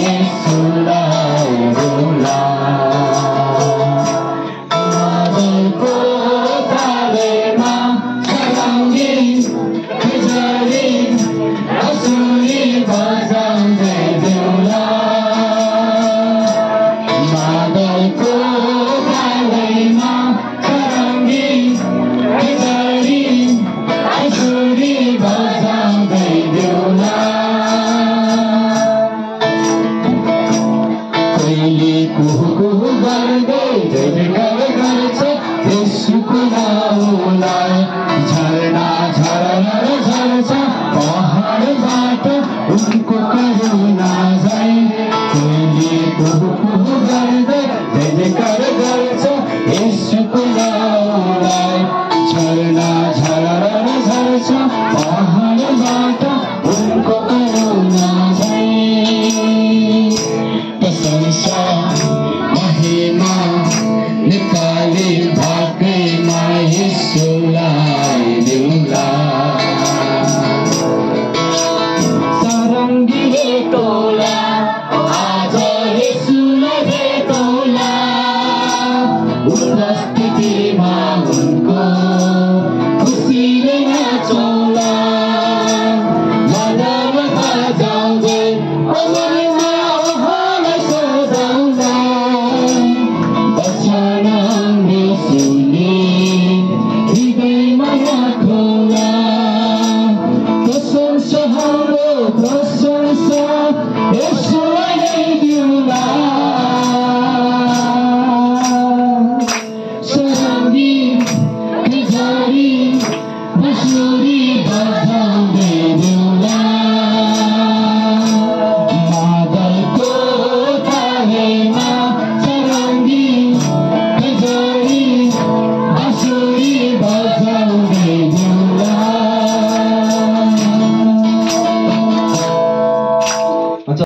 यसुलाई बोला मादलको तालैमा सराउँदै खिचडी आँसुरी बजाउँदै देउला मादलको तालैमा सराउँदै खिचडी आँसुरी बजाउँदै देउला कहिले कुहु गर्दै जय जयकार गर्छ यसुको नाउँलाई झरना झरना झर्छ पहाडबाट उनको करुणा झै कहिले कुहु गर्दै जय जयकार गर्छ यसुको नाउँलाई झरना झरना झर्छ पहाडबाट उनको करुणा झै प्रशंसा महिमा निकाली भाग्यमा यसुलाई देउला सरङ्गीले टोला आज यसुलाई भेटौला उपस्थितिमा उनको खुसीले नाचौला मदन बजाउँदै अमरमा उहाँलाई सजाउँला वचन यसुले हृदयमा राखौला प्रशंसा हाम्रो प्रशंसा